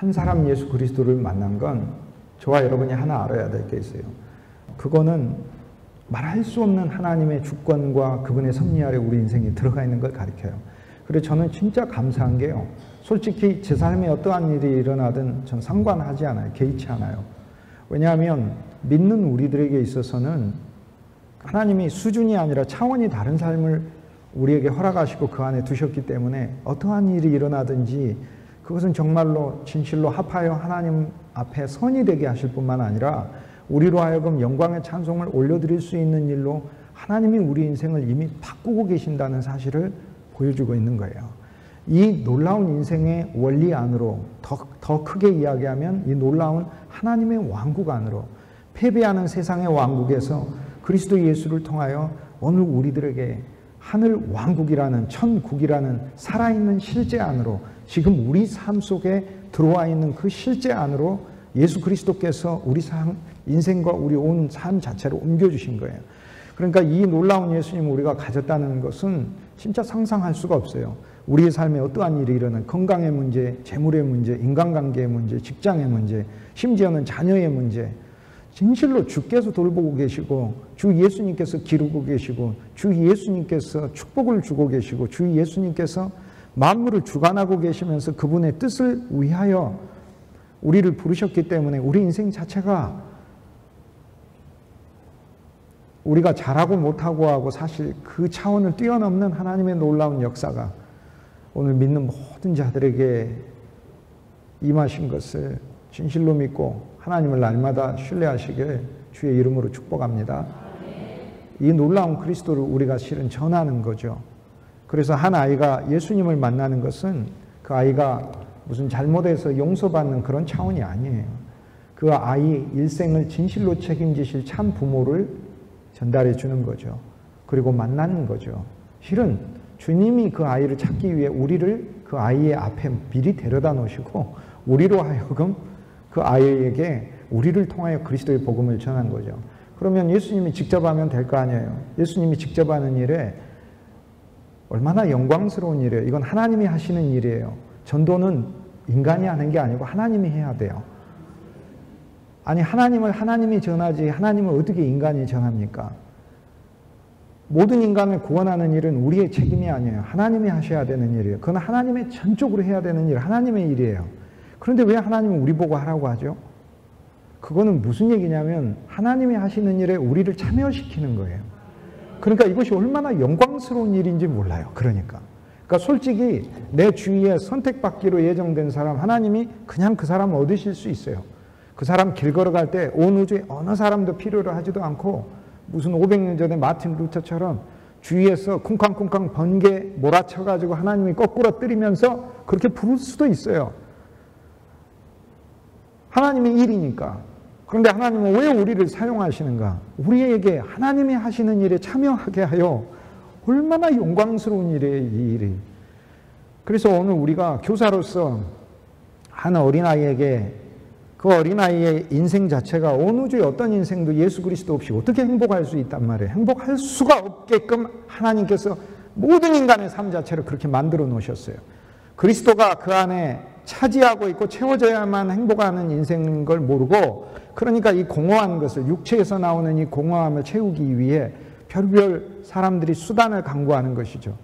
한 사람 예수 그리스도를 만난 건 저와 여러분이 하나 알아야 될 게 있어요. 그거는 말할 수 없는 하나님의 주권과 그분의 섭리 아래 우리 인생이 들어가 있는 걸 가리켜요. 그래서 저는 진짜 감사한 게요. 솔직히 제 삶에 어떠한 일이 일어나든 전 상관하지 않아요. 개의치 않아요. 왜냐하면 믿는 우리들에게 있어서는 하나님이 수준이 아니라 차원이 다른 삶을 우리에게 허락하시고 그 안에 두셨기 때문에 어떠한 일이 일어나든지 그것은 정말로 진실로 합하여 하나님 앞에 선이 되게 하실 뿐만 아니라 우리로 하여금 영광의 찬송을 올려드릴 수 있는 일로 하나님이 우리 인생을 이미 바꾸고 계신다는 사실을 보여주고 있는 거예요. 이 놀라운 인생의 원리 안으로 더 크게 이야기하면 이 놀라운 하나님의 왕국 안으로 패배하는 세상의 왕국에서 그리스도 예수를 통하여 오늘 우리들에게 하늘 왕국이라는 천국이라는 살아있는 실제 안으로 지금 우리 삶 속에 들어와 있는 그 실제 안으로 예수 그리스도께서 우리 삶, 인생과 우리 온 삶 자체를 옮겨주신 거예요. 그러니까 이 놀라운 예수님을 우리가 가졌다는 것은 진짜 상상할 수가 없어요. 우리의 삶에 어떠한 일이 일어나는 건강의 문제, 재물의 문제, 인간관계의 문제, 직장의 문제, 심지어는 자녀의 문제, 진실로 주께서 돌보고 계시고 주 예수님께서 기르고 계시고 주 예수님께서 축복을 주고 계시고 주 예수님께서 만물을 주관하고 계시면서 그분의 뜻을 위하여 우리를 부르셨기 때문에 우리 인생 자체가 우리가 잘하고 못하고 하고 사실 그 차원을 뛰어넘는 하나님의 놀라운 역사가 오늘 믿는 모든 자들에게 임하신 것을 진실로 믿고 하나님을 날마다 신뢰하시길 주의 이름으로 축복합니다. 이 놀라운 그리스도를 우리가 실은 전하는 거죠. 그래서 한 아이가 예수님을 만나는 것은 그 아이가 무슨 잘못해서 용서받는 그런 차원이 아니에요. 그 아이 일생을 진실로 책임지실 참 부모를 전달해 주는 거죠. 그리고 만나는 거죠. 실은 주님이 그 아이를 찾기 위해 우리를 그 아이의 앞에 미리 데려다 놓으시고 우리로 하여금 그 아이에게 우리를 통하여 그리스도의 복음을 전한 거죠. 그러면 예수님이 직접 하면 될 거 아니에요. 예수님이 직접 하는 일에 얼마나 영광스러운 일이에요. 이건 하나님이 하시는 일이에요. 전도는 인간이 하는 게 아니고 하나님이 해야 돼요. 아니 하나님을 하나님이 전하지 하나님을 어떻게 인간이 전합니까? 모든 인간을 구원하는 일은 우리의 책임이 아니에요. 하나님이 하셔야 되는 일이에요. 그건 하나님의 전적으로 해야 되는 일, 하나님의 일이에요. 그런데 왜 하나님은 우리 보고 하라고 하죠? 그거는 무슨 얘기냐면 하나님이 하시는 일에 우리를 참여시키는 거예요. 그러니까 이것이 얼마나 영광스러운 일인지 몰라요. 그러니까 솔직히 내 주위에 선택받기로 예정된 사람 하나님이 그냥 그 사람 얻으실 수 있어요. 그 사람 길 걸어갈 때 온 우주에 어느 사람도 필요로 하지도 않고 무슨 500년 전에 마틴 루터처럼 주위에서 쿵쾅쿵쾅 번개 몰아쳐가지고 하나님이 거꾸로 때리면서 그렇게 부를 수도 있어요. 하나님의 일이니까. 그런데 하나님은 왜 우리를 사용하시는가? 우리에게 하나님이 하시는 일에 참여하게 하여 얼마나 영광스러운 일이에요, 이 일이. 그래서 오늘 우리가 교사로서 한 어린아이에게 그 어린아이의 인생 자체가 온 우주의 어떤 인생도 예수 그리스도 없이 어떻게 행복할 수 있단 말이에요. 행복할 수가 없게끔 하나님께서 모든 인간의 삶 자체를 그렇게 만들어 놓으셨어요. 그리스도가 그 안에 차지하고 있고 채워져야만 행복하는 인생인 걸 모르고 그러니까 이 공허한 것을 육체에서 나오는 이 공허함을 채우기 위해 별별 사람들이 수단을 강구하는 것이죠.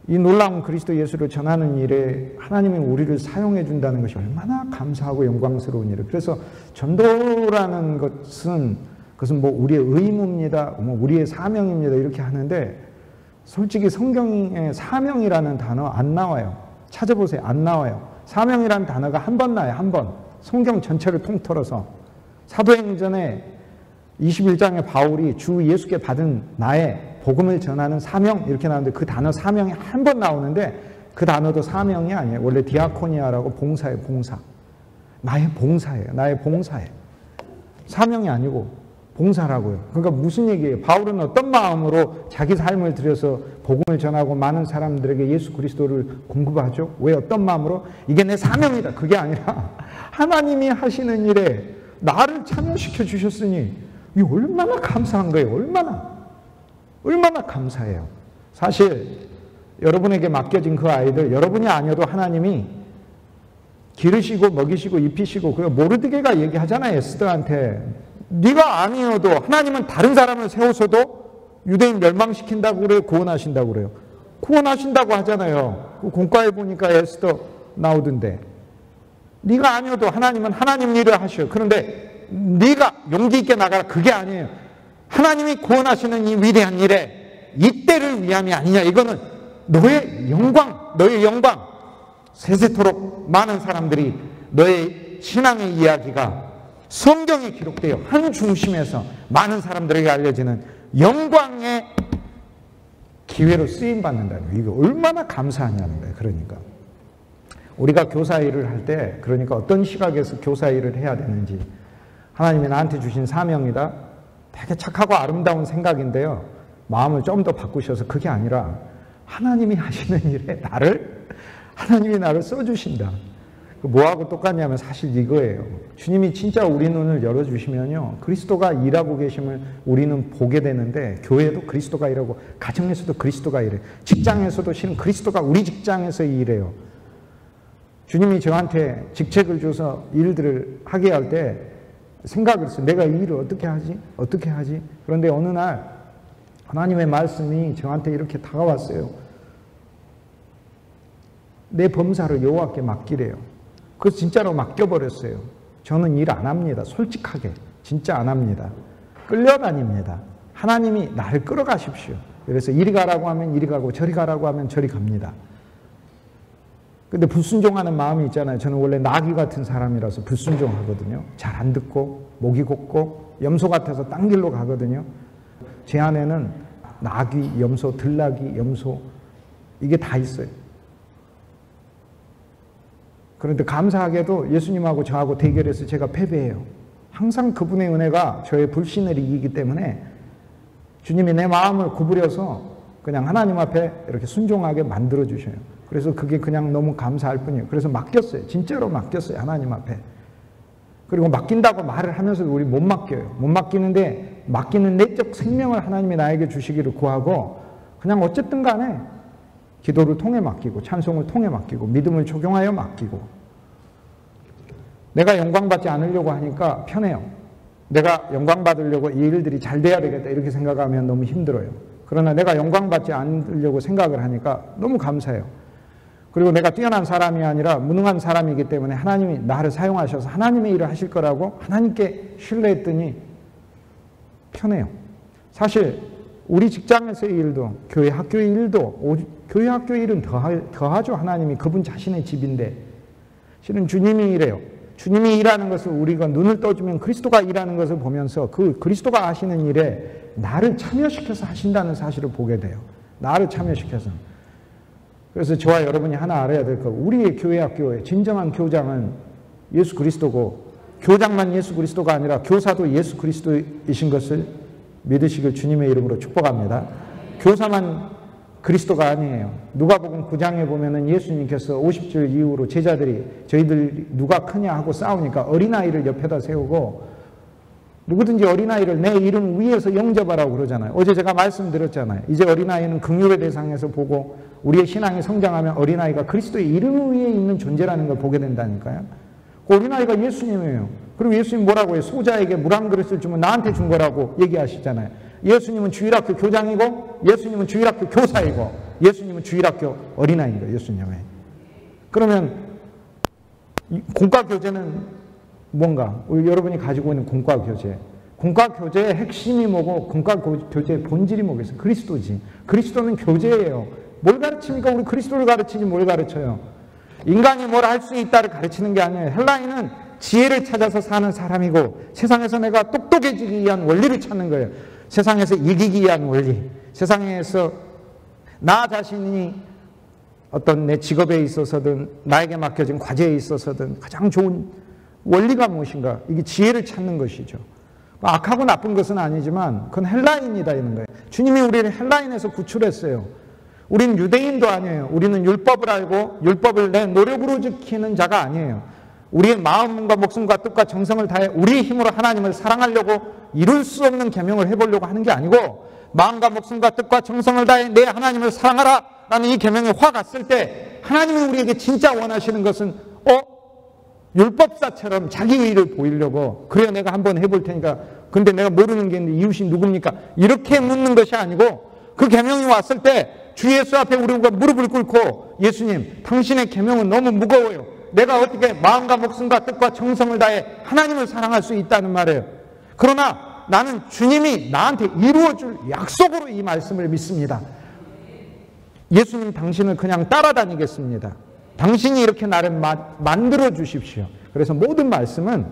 이 놀라운 그리스도 예수를 전하는 일에 하나님이 우리를 사용해 준다는 것이 얼마나 감사하고 영광스러운 일이에요. 그래서 전도라는 것은 그것은 뭐 우리의 의무입니다. 뭐 우리의 사명입니다. 이렇게 하는데 솔직히 성경에 사명이라는 단어 안 나와요. 찾아보세요. 안 나와요. 사명이라는 단어가 한 번 나와요. 한 번. 성경 전체를 통틀어서. 사도행전에 21장에 바울이 주 예수께 받은 나의 복음을 전하는 사명 이렇게 나오는데 그 단어 사명이 한 번 나오는데 그 단어도 사명이 아니에요. 원래 디아코니아라고 봉사예요. 봉사. 나의 봉사예요. 나의 봉사예요. 사명이 아니고 봉사라고요. 그러니까 무슨 얘기예요? 바울은 어떤 마음으로 자기 삶을 들여서 복음을 전하고 많은 사람들에게 예수 그리스도를 공급하죠? 왜 어떤 마음으로? 이게 내 사명이다. 그게 아니라 하나님이 하시는 일에 나를 참여시켜 주셨으니 이 얼마나 감사한 거예요. 얼마나 감사해요. 사실 여러분에게 맡겨진 그 아이들 여러분이 아니어도 하나님이 기르시고 먹이시고 입히시고, 그 모르드게가 얘기하잖아요. 에스더한테. 네가 아니어도 하나님은 다른 사람을 세워서도 유대인 멸망시킨다고 그래요? 구원하신다고 그래요? 구원하신다고 하잖아요. 공과에 보니까 에스더 나오던데. 네가 아니어도 하나님은 하나님 일을 하셔요. 그런데 네가 용기 있게 나가라. 그게 아니에요. 하나님이 구원하시는 이 위대한 일에 이때를 위함이 아니냐. 이거는 너의 영광, 너의 영광. 세세토록 많은 사람들이 너의 신앙의 이야기가 성경에 기록되어 한 중심에서 많은 사람들에게 알려지는 영광의 기회로 쓰임받는다는 거예요. 이게 얼마나 감사하냐는 거예요. 그러니까 우리가 교사 일을 할 때, 그러니까 어떤 시각에서 교사 일을 해야 되는지, 하나님이 나한테 주신 사명이다. 되게 착하고 아름다운 생각인데요. 마음을 좀 더 바꾸셔서 그게 아니라 하나님이 하시는 일에 하나님이 나를 써주신다. 뭐하고 똑같냐면 사실 이거예요. 주님이 진짜 우리 눈을 열어주시면요, 그리스도가 일하고 계심을 우리는 보게 되는데, 교회도 그리스도가 일하고, 가정에서도 그리스도가 일해요. 직장에서도 실은 그리스도가 우리 직장에서 일해요. 주님이 저한테 직책을 줘서 일들을 하게 할 때 생각을 했어요. 내가 이 일을 어떻게 하지? 어떻게 하지? 그런데 어느 날 하나님의 말씀이 저한테 이렇게 다가왔어요. 내 범사를 여호와께 맡기래요. 그래서 진짜로 맡겨버렸어요. 저는 일 안 합니다. 솔직하게. 진짜 안 합니다. 끌려다닙니다. 하나님이 나를 끌어가십시오. 그래서 이리 가라고 하면 이리 가고, 저리 가라고 하면 저리 갑니다. 근데 불순종하는 마음이 있잖아요. 저는 원래 나귀 같은 사람이라서 불순종하거든요. 잘 안 듣고, 목이 곱고, 염소 같아서 딴 길로 가거든요. 제 안에는 나귀, 염소, 들나귀, 염소, 이게 다 있어요. 그런데 감사하게도 예수님하고 저하고 대결해서 제가 패배해요. 항상 그분의 은혜가 저의 불신을 이기기 때문에 주님이 내 마음을 구부려서 그냥 하나님 앞에 이렇게 순종하게 만들어주셔요. 그래서 그게 그냥 너무 감사할 뿐이에요. 그래서 맡겼어요. 진짜로 맡겼어요. 하나님 앞에. 그리고 맡긴다고 말을 하면서도 우리 못 맡겨요. 못 맡기는데, 맡기는 내적 생명을 하나님이 나에게 주시기를 구하고, 그냥 어쨌든 간에 기도를 통해 맡기고, 찬송을 통해 맡기고, 믿음을 적용하여 맡기고. 내가 영광받지 않으려고 하니까 편해요. 내가 영광받으려고 이 일들이 잘 돼야 되겠다 이렇게 생각하면 너무 힘들어요. 그러나 내가 영광받지 않으려고 생각을 하니까 너무 감사해요. 그리고 내가 뛰어난 사람이 아니라 무능한 사람이기 때문에 하나님이 나를 사용하셔서 하나님의 일을 하실 거라고 하나님께 신뢰했더니 편해요. 사실 우리 직장에서의 일도, 교회 학교의 일도, 교회 학교의 일은 더하죠. 하나님이 그분 자신의 집인데. 실은 주님이 이래요. 주님이 일하는 것을 우리가 눈을 떠주면 그리스도가 일하는 것을 보면서 그 그리스도가 하시는 일에 나를 참여시켜서 하신다는 사실을 보게 돼요. 나를 참여시켜서. 그래서 저와 여러분이 하나 알아야 될 거, 우리의 교회 학교의 진정한 교장은 예수 그리스도고, 교장만 예수 그리스도가 아니라 교사도 예수 그리스도이신 것을 믿으시길 주님의 이름으로 축복합니다. 교사만 그리스도가 아니에요. 누가복음 9장에 보면은 예수님께서 50절 이후로 제자들이 저희들 누가 크냐 하고 싸우니까 어린아이를 옆에다 세우고, 누구든지 어린아이를 내 이름 위에서 영접하라고 그러잖아요. 어제 제가 말씀드렸잖아요. 이제 어린아이는 긍휼의 대상에서 보고 우리의 신앙이 성장하면 어린아이가 그리스도의 이름 위에 있는 존재라는 걸 보게 된다니까요. 그 어린아이가 예수님이에요. 그리고 예수님 뭐라고 해요? 소자에게 물 한 그릇을 주면 나한테 준 거라고 얘기하시잖아요. 예수님은 주일학교 교장이고, 예수님은 주일학교 교사이고, 예수님은 주일학교 어린아이인 거예요. 예수님은. 그러면 공과교제는 뭔가, 우리 여러분이 가지고 있는 공과교제, 공과교제의 핵심이 뭐고 공과교제의 본질이 뭐겠어요? 그리스도지. 그리스도는 교제예요. 뭘 가르칩니까? 우리 그리스도를 가르치지 뭘 가르쳐요? 인간이 뭘 할 수 있다를 가르치는 게 아니에요. 헬라인은 지혜를 찾아서 사는 사람이고, 세상에서 내가 똑똑해지기 위한 원리를 찾는 거예요. 세상에서 이기기 위한 원리, 세상에서 나 자신이 어떤 내 직업에 있어서든 나에게 맡겨진 과제에 있어서든 가장 좋은 원리가 무엇인가, 이게 지혜를 찾는 것이죠. 악하고 나쁜 것은 아니지만 그건 헬라인이다 이런 거예요. 주님이 우리를 헬라인에서 구출했어요. 우리는 유대인도 아니에요. 우리는 율법을 알고 율법을 내 노력으로 지키는 자가 아니에요. 우리의 마음과 목숨과 뜻과 정성을 다해 우리의 힘으로 하나님을 사랑하려고 이룰 수 없는 계명을 해보려고 하는 게 아니고, 마음과 목숨과 뜻과 정성을 다해 내 하나님을 사랑하라 라는 이 계명에 화 갔을 때 하나님이 우리에게 진짜 원하시는 것은 율법사처럼 자기 의를 보이려고 그래 내가 한번 해볼 테니까 근데 내가 모르는 게 있는데 이웃이 누굽니까? 이렇게 묻는 것이 아니고 그 계명이 왔을 때 주 예수 앞에 우리가 무릎을 꿇고 예수님 당신의 계명은 너무 무거워요. 내가 어떻게 마음과 목숨과 뜻과 정성을 다해 하나님을 사랑할 수 있다는 말이에요. 그러나 나는 주님이 나한테 이루어줄 약속으로 이 말씀을 믿습니다. 예수님 당신을 그냥 따라다니겠습니다. 당신이 이렇게 나를 만들어 주십시오. 그래서 모든 말씀은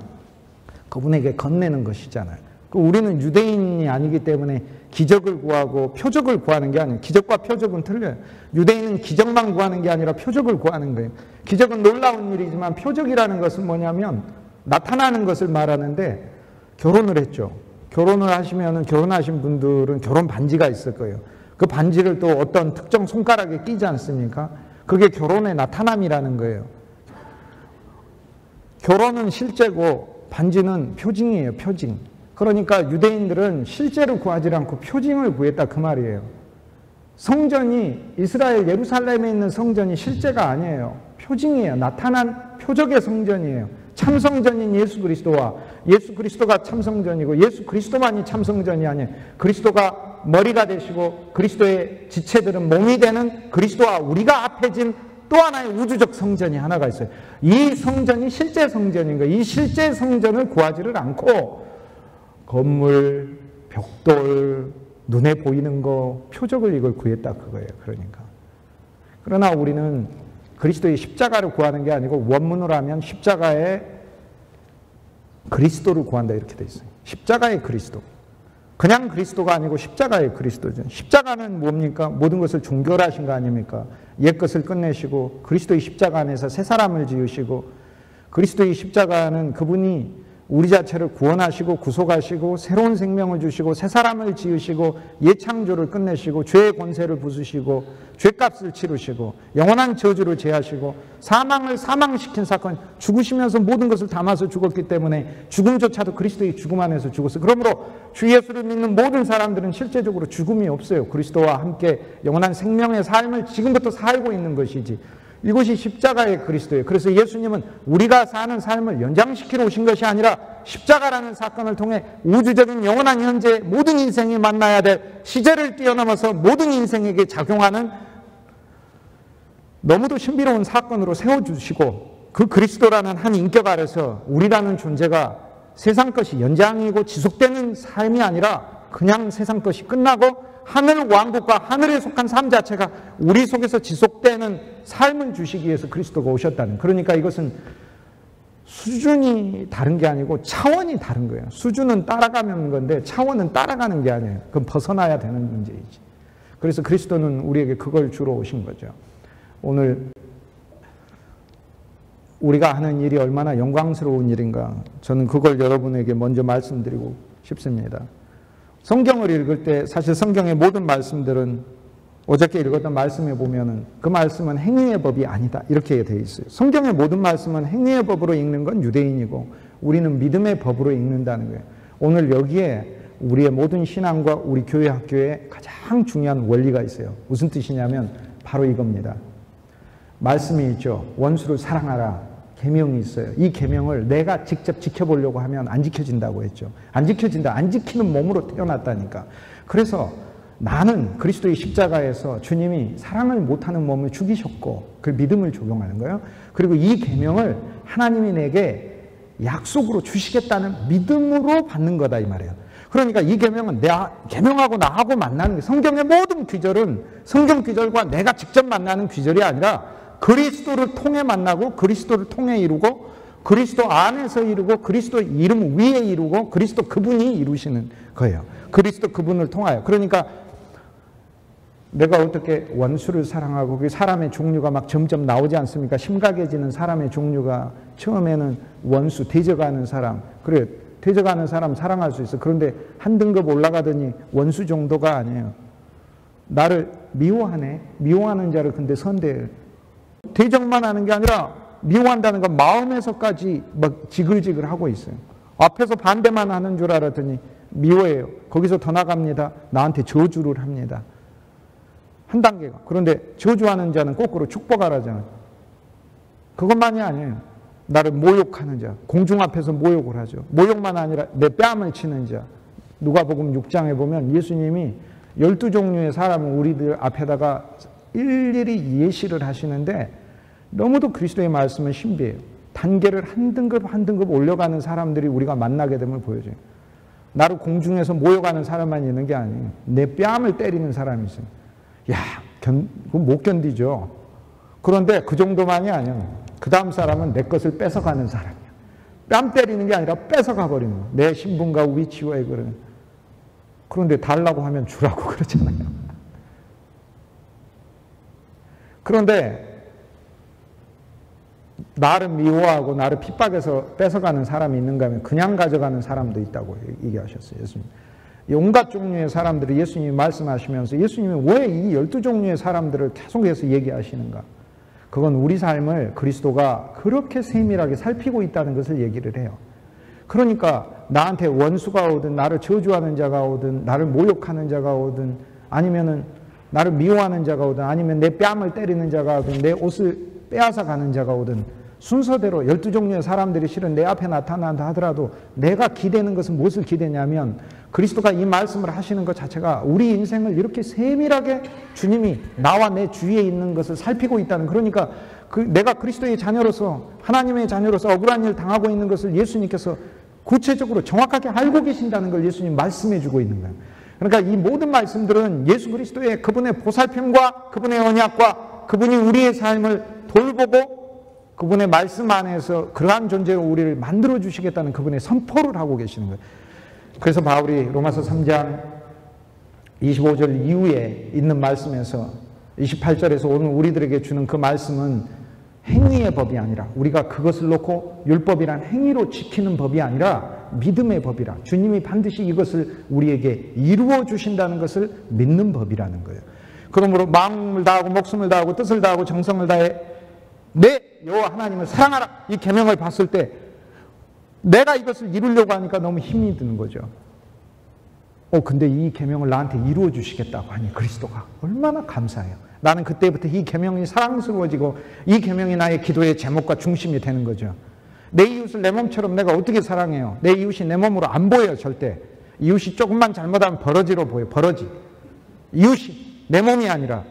그분에게 건네는 것이잖아요. 우리는 유대인이 아니기 때문에 기적을 구하고 표적을 구하는 게 아니에요. 기적과 표적은 틀려요. 유대인은 기적만 구하는 게 아니라 표적을 구하는 거예요. 기적은 놀라운 일이지만 표적이라는 것은 뭐냐면 나타나는 것을 말하는데 결혼을 했죠. 결혼을 하시면 결혼하신 분들은 결혼 반지가 있을 거예요. 그 반지를 또 어떤 특정 손가락에 끼지 않습니까? 그게 결혼의 나타남이라는 거예요. 결혼은 실제고 반지는 표징이에요. 표징. 그러니까 유대인들은 실제로 구하지 않고 표징을 구했다 그 말이에요. 성전이 이스라엘 예루살렘에 있는 성전이 실제가 아니에요. 표징이에요. 나타난 표적의 성전이에요. 참성전인 예수 그리스도와 예수 그리스도가 참성전이고 예수 그리스도만이 참성전이 아니에요. 그리스도가 머리가 되시고 그리스도의 지체들은 몸이 되는 그리스도와 우리가 합해진 또 하나의 우주적 성전이 하나가 있어요. 이 성전이 실제 성전인 거예요. 이 실제 성전을 구하지를 않고 건물, 벽돌, 눈에 보이는 거, 표적을 이걸 구했다 그거예요. 그러니까. 그러나 우리는 그리스도의 십자가를 구하는 게 아니고 원문으로 하면 십자가의 그리스도를 구한다 이렇게 돼 있어요. 십자가의 그리스도. 그냥 그리스도가 아니고 십자가의 그리스도죠. 십자가는 뭡니까? 모든 것을 종결하신 거 아닙니까? 옛것을 끝내시고 그리스도의 십자가 안에서 새 사람을 지으시고 그리스도의 십자가는 그분이 우리 자체를 구원하시고 구속하시고 새로운 생명을 주시고 새 사람을 지으시고 예창조를 끝내시고 죄의 권세를 부수시고 죄값을 치르시고 영원한 저주를 제하시고 사망을 사망시킨 사건, 죽으시면서 모든 것을 담아서 죽었기 때문에 죽음조차도 그리스도의 죽음 안에서 죽었어요. 그러므로 주 예수를 믿는 모든 사람들은 실제적으로 죽음이 없어요. 그리스도와 함께 영원한 생명의 삶을 지금부터 살고 있는 것이지. 이것이 십자가의 그리스도예요. 그래서 예수님은 우리가 사는 삶을 연장시키러 오신 것이 아니라 십자가라는 사건을 통해 우주적인 영원한 현재 모든 인생이 만나야 될 시제를 뛰어넘어서 모든 인생에게 작용하는 너무도 신비로운 사건으로 세워주시고 그 그리스도라는 한 인격 아래서 우리라는 존재가 세상 것이 연장이고 지속되는 삶이 아니라 그냥 세상 것이 끝나고 하늘 왕국과 하늘에 속한 삶 자체가 우리 속에서 지속되는 삶을 주시기 위해서 그리스도가 오셨다는. 그러니까 이것은 수준이 다른 게 아니고 차원이 다른 거예요. 수준은 따라가는 건데 차원은 따라가는 게 아니에요. 그건 벗어나야 되는 문제이지. 그래서 그리스도는 우리에게 그걸 주러 오신 거죠. 오늘 우리가 하는 일이 얼마나 영광스러운 일인가. 저는 그걸 여러분에게 먼저 말씀드리고 싶습니다. 성경을 읽을 때 사실 성경의 모든 말씀들은 어저께 읽었던 말씀에 보면은 그 말씀은 행위의 법이 아니다 이렇게 되어 있어요. 성경의 모든 말씀은 행위의 법으로 읽는 건 유대인이고 우리는 믿음의 법으로 읽는다는 거예요. 오늘 여기에 우리의 모든 신앙과 우리 교회 학교에 가장 중요한 원리가 있어요. 무슨 뜻이냐면 바로 이겁니다. 말씀이 있죠. 원수를 사랑하라. 계명이 있어요. 이 계명을 내가 직접 지켜보려고 하면 안 지켜진다고 했죠. 안 지켜진다. 안 지키는 몸으로 태어났다니까. 그래서 나는 그리스도의 십자가에서 주님이 사랑을 못하는 몸을 죽이셨고 그 믿음을 적용하는 거예요. 그리고 이 계명을 하나님이 내게 약속으로 주시겠다는 믿음으로 받는 거다 이 말이에요. 그러니까 이 계명은 계명하고 나하고 만나는 게 성경의 모든 귀절은 성경 귀절과 내가 직접 만나는 귀절이 아니라 그리스도를 통해 만나고 그리스도를 통해 이루고 그리스도 안에서 이루고 그리스도 이름 위에 이루고 그리스도 그분이 이루시는 거예요. 그리스도 그분을 통하여. 그러니까 내가 어떻게 원수를 사랑하고 그 사람의 종류가 막 점점 나오지 않습니까? 심각해지는 사람의 종류가 처음에는 원수, 대적하는 사람. 그래, 대적하는 사람 사랑할 수 있어. 그런데 한 등급 올라가더니 원수 정도가 아니에요. 나를 미워하네. 미워하는 자를 근데 선대해요. 대적만 하는 게 아니라 미워한다는 건 마음에서까지 막 지글지글 하고 있어요. 앞에서 반대만 하는 줄 알았더니 미워해요. 거기서 더 나갑니다. 나한테 저주를 합니다. 한 단계가. 그런데 저주하는 자는 거꾸로 축복하라잖아요. 그것만이 아니에요. 나를 모욕하는 자, 공중 앞에서 모욕을 하죠. 모욕만 아니라 내 뺨을 치는 자. 누가복음 6장에 보면 예수님이 12종류의 사람을 우리들 앞에다가 일일이 예시를 하시는데 너무도 그리스도의 말씀은 신비해요. 단계를 한 등급 한 등급 올려가는 사람들이 우리가 만나게 됨을 보여줘요. 나를 공중에서 모욕하는 사람만 있는 게 아니에요. 내 뺨을 때리는 사람이 있어요. 야, 그건 못 견디죠. 그런데 그 정도만이 아니에요. 그 다음 사람은 내 것을 뺏어가는 사람이야. 뺨 때리는 게 아니라 뺏어가 버리는 거야. 내 신분과 위치와의 그런. 그런데 달라고 하면 주라고 그러잖아요. 그런데 나를 미워하고 나를 핍박해서 뺏어가는 사람이 있는가 하면 그냥 가져가는 사람도 있다고 얘기하셨어요. 예수님. 온갖 종류의 사람들을 예수님이 말씀하시면서 예수님이 왜 이 12종류의 사람들을 계속해서 얘기하시는가? 그건 우리 삶을 그리스도가 그렇게 세밀하게 살피고 있다는 것을 얘기를 해요. 그러니까 나한테 원수가 오든 나를 저주하는 자가 오든 나를 모욕하는 자가 오든 아니면은 나를 미워하는 자가 오든 아니면 내 뺨을 때리는 자가 오든 내 옷을 빼앗아 가는 자가 오든 순서대로 12종류의 사람들이 실은 내 앞에 나타난다 하더라도 내가 기대는 것은 무엇을 기대냐면 그리스도가 이 말씀을 하시는 것 자체가 우리 인생을 이렇게 세밀하게 주님이 나와 내 주위에 있는 것을 살피고 있다는, 그러니까 내가 그리스도의 자녀로서 하나님의 자녀로서 억울한 일을 당하고 있는 것을 예수님께서 구체적으로 정확하게 알고 계신다는 걸 예수님 말씀해 주고 있는 거예요. 그러니까 이 모든 말씀들은 예수 그리스도의 그분의 보살핌과 그분의 언약과 그분이 우리의 삶을 돌보고 그분의 말씀 안에서 그러한 존재로 우리를 만들어 주시겠다는 그분의 선포를 하고 계시는 거예요. 그래서 바울이 로마서 3장 25절 이후에 있는 말씀에서 28절에서 오늘 우리들에게 주는 그 말씀은 행위의 법이 아니라 우리가 그것을 놓고 율법이란 행위로 지키는 법이 아니라 믿음의 법이라, 주님이 반드시 이것을 우리에게 이루어 주신다는 것을 믿는 법이라는 거예요. 그러므로 마음을 다하고 목숨을 다하고 뜻을 다하고 정성을 다해 내 여호와 하나님을 사랑하라, 이 계명을 봤을 때 내가 이것을 이루려고 하니까 너무 힘이 드는 거죠. 근데 이 계명을 나한테 이루어 주시겠다고 하니 그리스도가 얼마나 감사해요. 나는 그때부터 이 계명이 사랑스러워지고 이 계명이 나의 기도의 제목과 중심이 되는 거죠. 내 이웃을 내 몸처럼 내가 어떻게 사랑해요? 내 이웃이 내 몸으로 안 보여요. 절대. 이웃이 조금만 잘못하면 버러지로 보여요. 버러지. 이웃이 내 몸이 아니라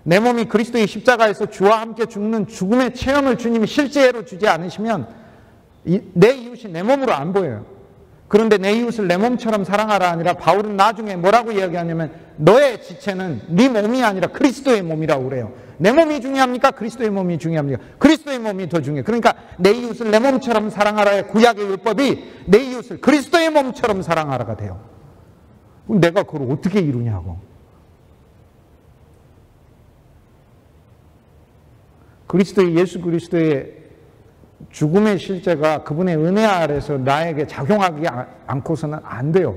내 몸이 그리스도의 십자가에서 주와 함께 죽는 죽음의 체험을 주님이 실제로 주지 않으시면 내 이웃이 내 몸으로 안 보여요. 그런데 내 이웃을 내 몸처럼 사랑하라 아니라 바울은 나중에 뭐라고 이야기하냐면 너의 지체는 네 몸이 아니라 그리스도의 몸이라고 그래요. 내 몸이 중요합니까? 그리스도의 몸이 중요합니까? 그리스도의 몸이 더 중요해요. 그러니까 내 이웃을 내 몸처럼 사랑하라의 구약의 율법이 내 이웃을 그리스도의 몸처럼 사랑하라가 돼요. 내가 그걸 어떻게 이루냐고. 예수 그리스도의 죽음의 실제가 그분의 은혜 아래서 나에게 작용하지 않고서는 안 돼요.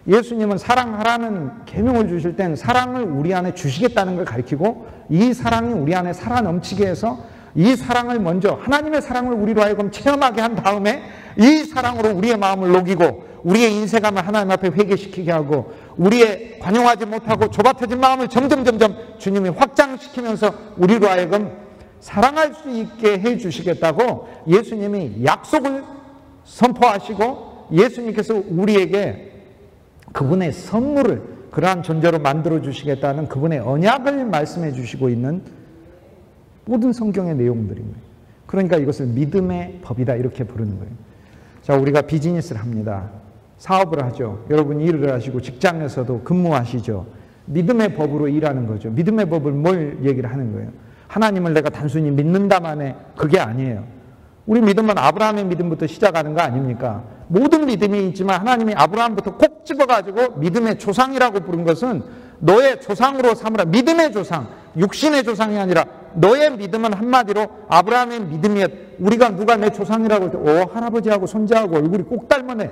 예수님은 사랑하라는 계명을 주실 땐 사랑을 우리 안에 주시겠다는 걸 가리키고 이 사랑이 우리 안에 살아 넘치게 해서 이 사랑을 먼저 하나님의 사랑을 우리로 하여금 체험하게 한 다음에 이 사랑으로 우리의 마음을 녹이고 우리의 인색함을 하나님 앞에 회개시키게 하고 우리의 관용하지 못하고 좁아터진 마음을 점점 주님이 확장시키면서 우리로 하여금 사랑할 수 있게 해 주시겠다고 예수님이 약속을 선포하시고 예수님께서 우리에게 그분의 선물을 그러한 존재로 만들어 주시겠다는 그분의 언약을 말씀해 주시고 있는 모든 성경의 내용들입니다. 그러니까 이것을 믿음의 법이다 이렇게 부르는 거예요. 자, 우리가 비즈니스를 합니다. 사업을 하죠. 여러분 일을 하시고 직장에서도 근무하시죠. 믿음의 법으로 일하는 거죠. 믿음의 법을 뭘 얘기를 하는 거예요? 하나님을 내가 단순히 믿는다만의 그게 아니에요. 우리 믿음은 아브라함의 믿음부터 시작하는 거 아닙니까? 모든 믿음이 있지만 하나님이 아브라함부터 꼭 집어가지고 믿음의 조상이라고 부른 것은 너의 조상으로 삼으라. 믿음의 조상, 육신의 조상이 아니라 너의 믿음은 한마디로 아브라함의 믿음이었. 우리가 누가 내 조상이라고 할 때 할아버지하고 손자하고 얼굴이 꼭 닮았네.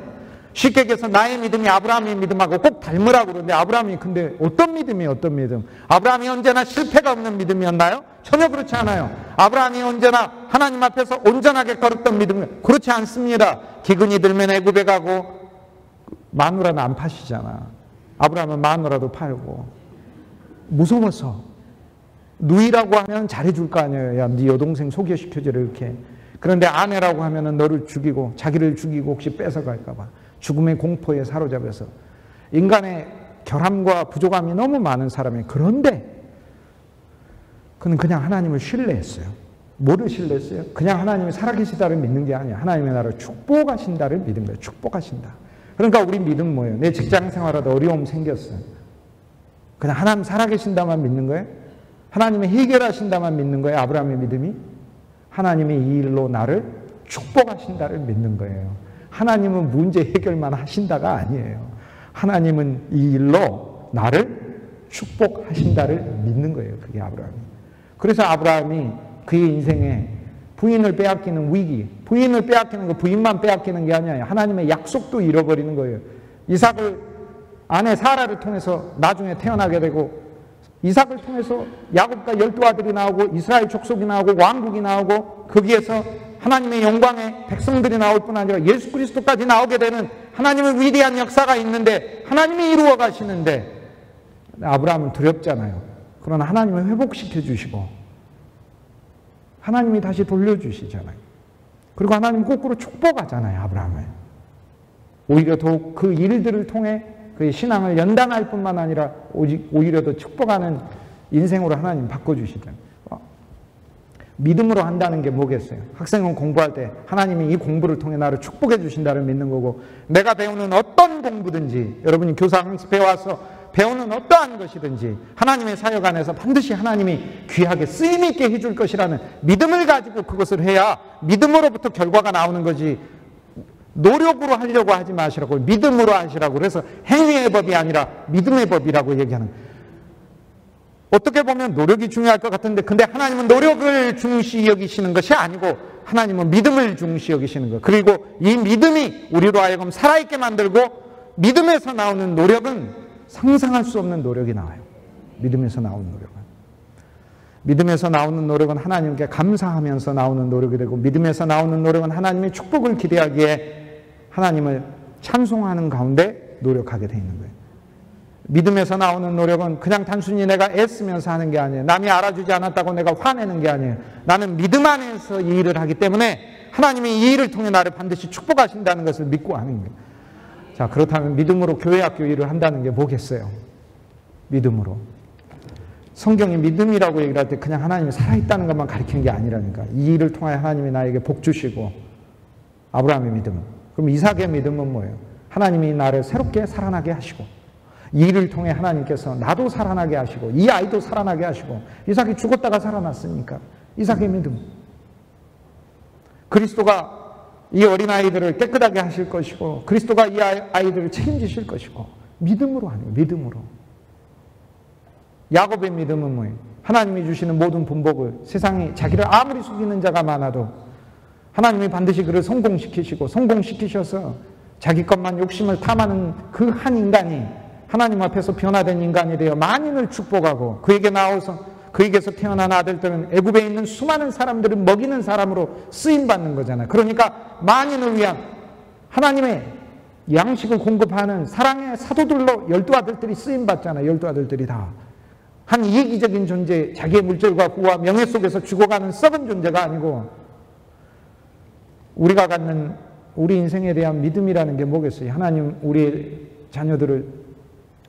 쉽게 얘기해서 나의 믿음이 아브라함의 믿음하고 꼭 닮으라고 그러는데 아브라함이 근데 어떤 믿음이에요? 어떤 믿음? 아브라함이 언제나 실패가 없는 믿음이었나요? 전혀 그렇지 않아요. 아브라함이 언제나 하나님 앞에서 온전하게 걸었던 믿음, 그렇지 않습니다. 기근이 들면 애굽에 가고 마누라는 안 파시잖아. 아브라함은 마누라도 팔고 무서워서 누이라고 하면 잘해줄 거 아니에요. 야, 네 여동생 소개시켜줘라 이렇게. 그런데 아내라고 하면은 너를 죽이고 자기를 죽이고 혹시 뺏어갈까 봐 죽음의 공포에 사로잡혀서 인간의 결함과 부족함이 너무 많은 사람이에요. 그런데 그는 그냥 하나님을 신뢰했어요. 뭐를 신뢰했어요? 그냥 하나님이 살아계시다를 믿는 게 아니야. 하나님의 나를 축복하신다를 믿은 거예요. 축복하신다. 그러니까 우리 믿음 뭐예요? 내 직장 생활하다 어려움 생겼어요. 그냥 하나님 살아계신다만 믿는 거예요? 하나님이 해결하신다만 믿는 거예요? 아브라함의 믿음이? 하나님이 이 일로 나를 축복하신다를 믿는 거예요. 하나님은 문제 해결만 하신다가 아니에요. 하나님은 이 일로 나를 축복하신다를 믿는 거예요. 그게 아브라함이. 그래서 아브라함이 그의 인생에 부인을 빼앗기는 위기, 부인을 빼앗기는 거, 부인만 빼앗기는 게 아니에요. 하나님의 약속도 잃어버리는 거예요. 이삭을 아내 사라를 통해서 나중에 태어나게 되고 이삭을 통해서 야곱과 12아들이 나오고 이스라엘 족속이 나오고 왕국이 나오고 거기에서 하나님의 영광의 백성들이 나올 뿐 아니라 예수 그리스도까지 나오게 되는 하나님의 위대한 역사가 있는데 하나님이 이루어 가시는데 아브라함은 두렵잖아요. 그러나 하나님을 회복시켜 주시고 하나님이 다시 돌려주시잖아요. 그리고 하나님 거꾸로 축복하잖아요. 아브라함을. 오히려 더욱 그 일들을 통해 그의 신앙을 연단할 뿐만 아니라 오히려 더 축복하는 인생으로 하나님 바꿔주시잖아요. 믿음으로 한다는 게 뭐겠어요? 학생은 공부할 때 하나님이 이 공부를 통해 나를 축복해 주신다를 믿는 거고 내가 배우는 어떤 공부든지 여러분이 교사 학습해 와서 배우는 어떠한 것이든지 하나님의 사역 안에서 반드시 하나님이 귀하게 쓰임 있게 해줄 것이라는 믿음을 가지고 그것을 해야 믿음으로부터 결과가 나오는 거지 노력으로 하려고 하지 마시라고 믿음으로 하시라고 그래서 행위의 법이 아니라 믿음의 법이라고 얘기하는 거예요. 어떻게 보면 노력이 중요할 것 같은데 근데 하나님은 노력을 중시 여기시는 것이 아니고 하나님은 믿음을 중시 여기시는 거예요. 그리고 이 믿음이 우리로 하여금 살아있게 만들고 믿음에서 나오는 노력은 상상할 수 없는 노력이 나와요. 믿음에서 나오는 노력은. 믿음에서 나오는 노력은 하나님께 감사하면서 나오는 노력이 되고 믿음에서 나오는 노력은 하나님의 축복을 기대하기에 하나님을 찬송하는 가운데 노력하게 되어 있는 거예요. 믿음에서 나오는 노력은 그냥 단순히 내가 애쓰면서 하는 게 아니에요. 남이 알아주지 않았다고 내가 화내는 게 아니에요. 나는 믿음 안에서 이 일을 하기 때문에 하나님이 이 일을 통해 나를 반드시 축복하신다는 것을 믿고 하는 거예요. 자, 그렇다면 믿음으로 교회학교 일을 한다는 게 뭐겠어요? 믿음으로. 성경이 믿음이라고 얘기를 할 때 그냥 하나님이 살아있다는 것만 가리키는 게 아니라니까. 이 일을 통해 하나님이 나에게 복 주시고 아브라함의 믿음은. 그럼 이삭의 믿음은 뭐예요? 하나님이 나를 새롭게 살아나게 하시고 이 일을 통해 하나님께서 나도 살아나게 하시고 이 아이도 살아나게 하시고 이삭이 죽었다가 살아났으니까 이삭의 믿음. 그리스도가 이 어린아이들을 깨끗하게 하실 것이고 그리스도가 이 아이들을 책임지실 것이고 믿음으로 하는 거예요. 믿음으로. 야곱의 믿음은 뭐예요? 하나님이 주시는 모든 분복을 세상이 자기를 아무리 속이는 자가 많아도 하나님이 반드시 그를 성공시키시고 성공시키셔서 자기 것만 욕심을 탐하는 그 한 인간이 하나님 앞에서 변화된 인간이 되어 만인을 축복하고 그에게 나와서 그에게서 태어난 아들들은 애굽에 있는 수많은 사람들을 먹이는 사람으로 쓰임받는 거잖아요. 그러니까 만인을 위한 하나님의 양식을 공급하는 사랑의 사도들로 12아들들이 쓰임받잖아요. 12아들들이 다. 한 이기적인 존재, 자기의 물질과 부와 명예 속에서 죽어가는 썩은 존재가 아니고 우리가 갖는 우리 인생에 대한 믿음이라는 게 뭐겠어요? 하나님 우리 자녀들을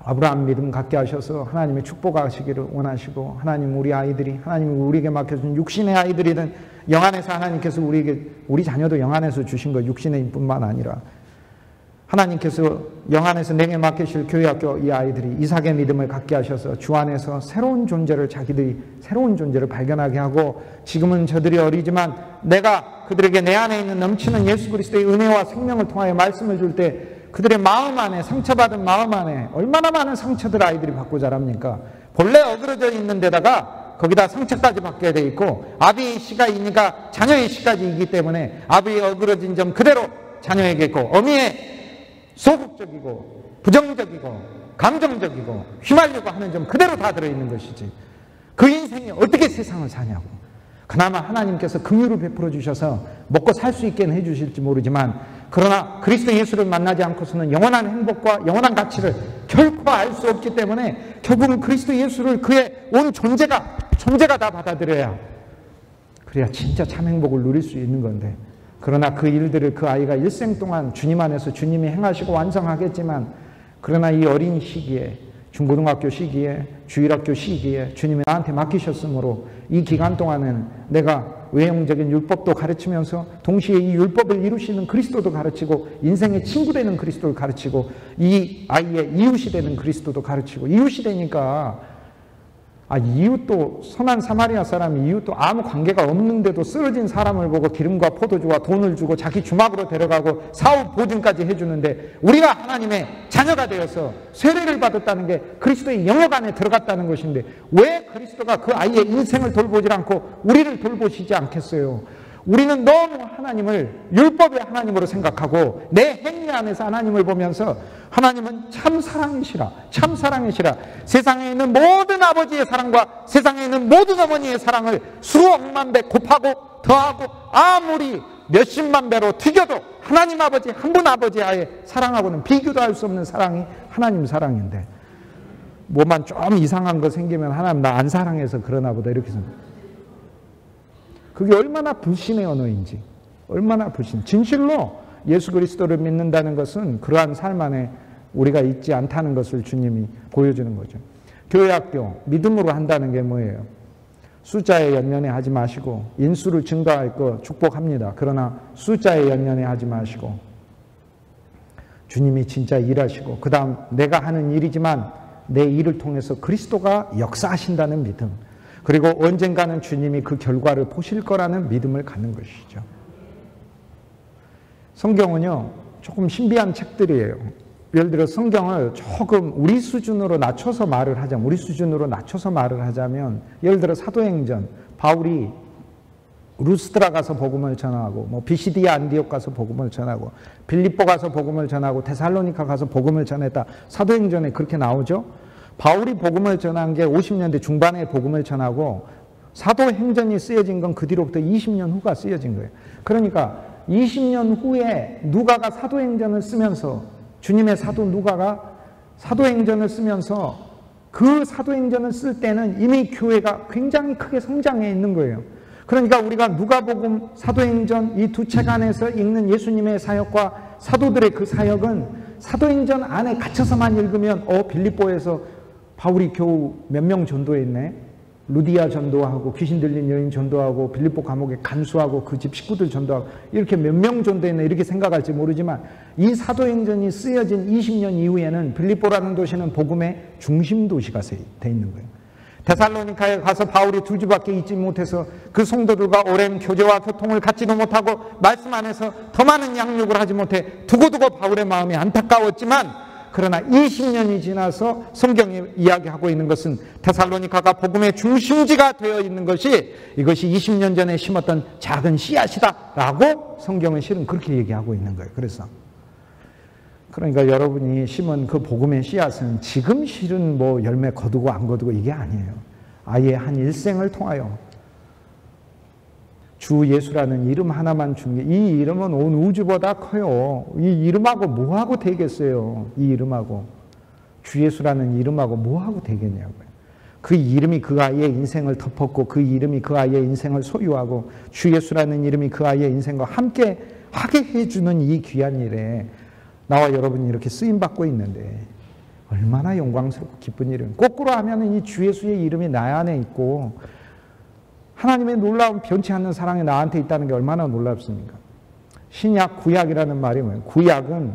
아브라함 믿음 갖게 하셔서 하나님의 축복하시기를 원하시고 하나님 우리 아이들이 하나님이 우리에게 맡겨준 육신의 아이들이든 영 안에서 하나님께서 우리 자녀도 영 안에서 주신 거 육신의 뿐만 아니라 하나님께서 영 안에서 내게 맡기실 교회학교 이 아이들이 이삭의 믿음을 갖게 하셔서 주 안에서 새로운 존재를 자기들이 새로운 존재를 발견하게 하고 지금은 저들이 어리지만 내가 그들에게 내 안에 있는 넘치는 예수 그리스도의 은혜와 생명을 통하여 말씀을 줄 때 그들의 마음 안에 상처받은 마음 안에 얼마나 많은 상처들 아이들이 받고 자랍니까? 본래 어그러져 있는 데다가 거기다 상처까지 받게 돼 있고 아비의 씨가 있으니까 자녀의 씨까지 있기 때문에 아비의 어그러진 점 그대로 자녀에게 있고 어미의 소극적이고 부정적이고 감정적이고 휘말리고 하는 점 그대로 다 들어있는 것이지 그 인생이 어떻게 세상을 사냐고. 그나마 하나님께서 긍휼을 베풀어 주셔서 먹고 살 수 있게는 해주실지 모르지만 그러나 그리스도 예수를 만나지 않고서는 영원한 행복과 영원한 가치를 결코 알 수 없기 때문에 결국은 그리스도 예수를 그의 온 존재가 다 받아들여야 그래야 진짜 참 행복을 누릴 수 있는 건데, 그러나 그 일들을 그 아이가 일생 동안 주님 안에서 주님이 행하시고 완성하겠지만, 그러나 이 어린 시기에, 중고등학교 시기에, 주일학교 시기에 주님이 나한테 맡기셨으므로 이 기간 동안은 내가 외형적인 율법도 가르치면서 동시에 이 율법을 이루시는 그리스도도 가르치고, 인생의 친구 되는 그리스도를 가르치고, 이 아이의 이웃이 되는 그리스도도 가르치고, 이웃이 되니까 이웃도, 선한 사마리아 사람이 이웃도 아무 관계가 없는데도 쓰러진 사람을 보고 기름과 포도주와 돈을 주고 자기 주막으로 데려가고 사업 보증까지 해주는데, 우리가 하나님의 자녀가 되어서 세례를 받았다는 게 그리스도의 영역 안에 들어갔다는 것인데, 왜 그리스도가 그 아이의 인생을 돌보지 않고 우리를 돌보시지 않겠어요? 우리는 너무 하나님을 율법의 하나님으로 생각하고 내 행위 안에서 하나님을 보면서, 하나님은 참 사랑이시라, 참 사랑이시라, 세상에 있는 모든 아버지의 사랑과 세상에 있는 모든 어머니의 사랑을 수억만 배 곱하고 더하고 아무리 몇십만 배로 튀겨도 하나님 아버지 한 분 아버지 아예 사랑하고는 비교도 할 수 없는 사랑이 하나님 사랑인데, 뭐만 좀 이상한 거 생기면 하나님 나 안 사랑해서 그러나 보다 이렇게 생각해요. 그게 얼마나 불신의 언어인지, 얼마나 불신. 진실로 예수 그리스도를 믿는다는 것은 그러한 삶 안에 우리가 있지 않다는 것을 주님이 보여주는 거죠. 교회학교 믿음으로 한다는 게 뭐예요? 숫자에 연연해 하지 마시고, 인수를 증가할 거 축복합니다. 그러나 숫자에 연연해 하지 마시고, 주님이 진짜 일하시고, 그 다음 내가 하는 일이지만 내 일을 통해서 그리스도가 역사하신다는 믿음, 그리고 언젠가는 주님이 그 결과를 보실 거라는 믿음을 갖는 것이죠. 성경은요, 조금 신비한 책들이에요. 예를 들어 성경을 조금 우리 수준으로 낮춰서 말을 하자면, 예를 들어 사도행전, 바울이 루스드라 가서 복음을 전하고, 비시디아 안디옥 가서 복음을 전하고, 빌립보 가서 복음을 전하고, 데살로니가 가서 복음을 전했다. 사도행전에 그렇게 나오죠. 바울이 복음을 전한 게 50년대 중반에 복음을 전하고, 사도행전이 쓰여진 건 그 뒤로부터 20년 후가 쓰여진 거예요. 그러니까 20년 후에 누가가 사도행전을 쓰면서, 주님의 사도 누가가 사도행전을 쓰면서, 그 사도행전을 쓸 때는 이미 교회가 굉장히 크게 성장해 있는 거예요. 그러니까 우리가 누가복음, 사도행전 이 두 책 안에서 읽는 예수님의 사역과 사도들의 그 사역은 사도행전 안에 갇혀서만 읽으면 빌립보에서 바울이 겨우 몇 명 전도했네, 루디아 전도하고 귀신 들린 여인 전도하고 빌립보 감옥에 간수하고 그 집 식구들 전도하고 이렇게 몇 명 전도했네 이렇게 생각할지 모르지만, 이 사도행전이 쓰여진 20년 이후에는 빌립보라는 도시는 복음의 중심 도시가 돼 있는 거예요. 데살로니카에 가서 바울이 2주밖에 있지 못해서 그 성도들과 오랜 교제와 교통을 갖지도 못하고 말씀 안에서 더 많은 양육을 하지 못해 두고두고 바울의 마음이 안타까웠지만, 그러나 20년이 지나서 성경이 이야기하고 있는 것은 데살로니카가 복음의 중심지가 되어 있는 것이, 이것이 20년 전에 심었던 작은 씨앗이다라고 성경은 실은 그렇게 얘기하고 있는 거예요. 그러니까 여러분이 심은 그 복음의 씨앗은 지금 실은 열매 거두고 안 거두고 이게 아니에요. 아예 한 일생을 통하여 주 예수라는 이름 하나만 준 게, 이 이름은 온 우주보다 커요. 이 이름하고 뭐하고 되겠어요? 이 이름하고, 주 예수라는 이름하고 뭐하고 되겠냐고요. 그 이름이 그 아이의 인생을 덮었고, 그 이름이 그 아이의 인생을 소유하고, 주 예수라는 이름이 그 아이의 인생과 함께 하게 해주는 이 귀한 일에 나와 여러분이 이렇게 쓰임받고 있는데 얼마나 영광스럽고 기쁜 일은. 거꾸로 하면 이 주 예수의 이름이 나 안에 있고 하나님의 놀라운 변치 않는 사랑이 나한테 있다는 게 얼마나 놀랍습니까? 신약, 구약이라는 말이 뭐예요? 구약은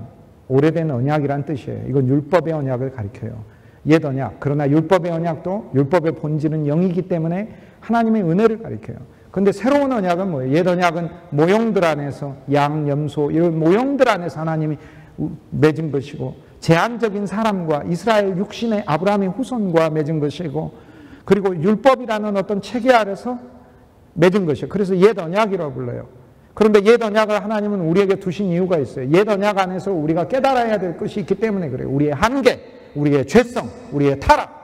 오래된 언약이란 뜻이에요. 이건 율법의 언약을 가리켜요. 옛 언약. 그러나 율법의 언약도 율법의 본질은 영이기 때문에 하나님의 은혜를 가리켜요. 그런데 새로운 언약은 뭐예요? 옛 언약은 모형들 안에서, 양, 염소 이런 모형들 안에서 하나님이 맺은 것이고, 제한적인 사람과 이스라엘 육신의 아브라함의 후손과 맺은 것이고, 그리고 율법이라는 어떤 체계 아래서 맺은 것이에요. 그래서 옛 언약이라고 불러요. 그런데 옛 언약을 하나님은 우리에게 두신 이유가 있어요. 옛 언약 안에서 우리가 깨달아야 될 것이 있기 때문에 그래요. 우리의 한계, 우리의 죄성, 우리의 타락,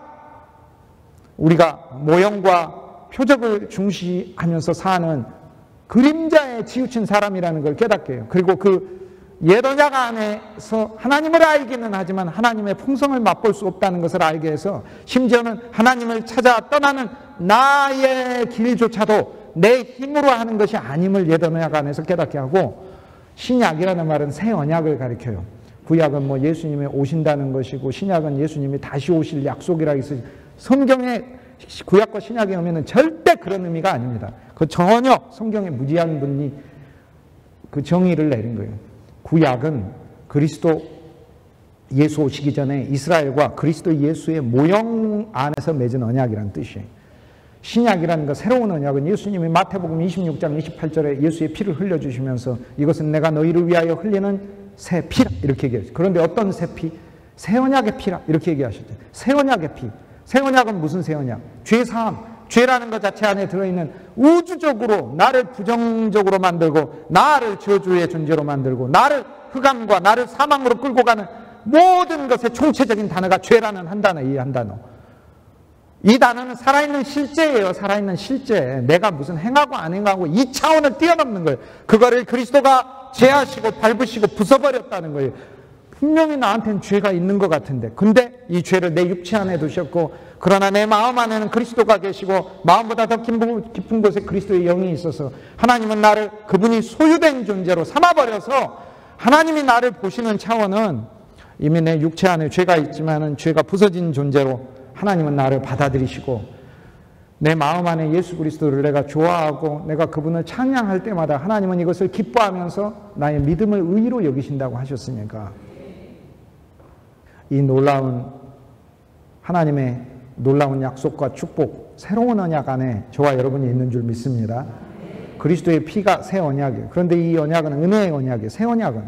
우리가 모형과 표적을 중시하면서 사는 그림자에 치우친 사람이라는 걸 깨닫게 해요. 그리고 그 옛 언약 안에서 하나님을 알기는 하지만 하나님의 풍성을 맛볼 수 없다는 것을 알게 해서, 심지어는 하나님을 찾아 떠나는 나의 길조차도 내 힘으로 하는 것이 아님을 옛 언약 안에서 깨닫게 하고, 신약이라는 말은 새 언약을 가리켜요. 구약은 뭐 예수님이 오신다는 것이고, 신약은 예수님이 다시 오실 약속이라 해서, 성경에 구약과 신약의 의미는 절대 그런 의미가 아닙니다. 그 전혀 성경에 무지한 분이 그 정의를 내린 거예요. 구약은 그리스도 예수 오시기 전에 이스라엘과 그리스도 예수의 모형 안에서 맺은 언약이라는 뜻이에요. 신약이라는 거, 새로운 언약은 예수님이 마태복음 26장 28절에 예수의 피를 흘려주시면서 이것은 내가 너희를 위하여 흘리는 새 피라 이렇게 얘기했어요. 그런데 어떤 새 피? 새 언약의 피라 이렇게 얘기하셨죠. 새 언약의 피. 새 언약은 무슨 새 언약? 죄사함. 죄라는 것 자체 안에 들어있는 우주적으로 나를 부정적으로 만들고 나를 저주의 존재로 만들고 나를 흑암과 나를 사망으로 끌고 가는 모든 것의 총체적인 단어가 죄라는 한 단어, 이 한 단어. 이 단어는 살아있는 실제예요. 살아있는 실제. 내가 무슨 행하고 안 행하고 이 차원을 뛰어넘는 거예요. 그거를 그리스도가 제하시고 밟으시고 부숴버렸다는 거예요. 분명히 나한테는 죄가 있는 것 같은데, 근데 이 죄를 내 육체 안에 두셨고, 그러나 내 마음 안에는 그리스도가 계시고 마음보다 더 깊은 곳에 그리스도의 영이 있어서 하나님은 나를 그분이 소유된 존재로 삼아버려서, 하나님이 나를 보시는 차원은 이미 내 육체 안에 죄가 있지만은 죄가 부서진 존재로 하나님은 나를 받아들이시고, 내 마음 안에 예수 그리스도를 내가 좋아하고 내가 그분을 찬양할 때마다 하나님은 이것을 기뻐하면서 나의 믿음을 의로 여기신다고 하셨으니까, 이 놀라운 하나님의 놀라운 약속과 축복, 새로운 언약 안에 저와 여러분이 있는 줄 믿습니다. 그리스도의 피가 새 언약이에요. 그런데 이 언약은 은혜의 언약이에요. 새 언약은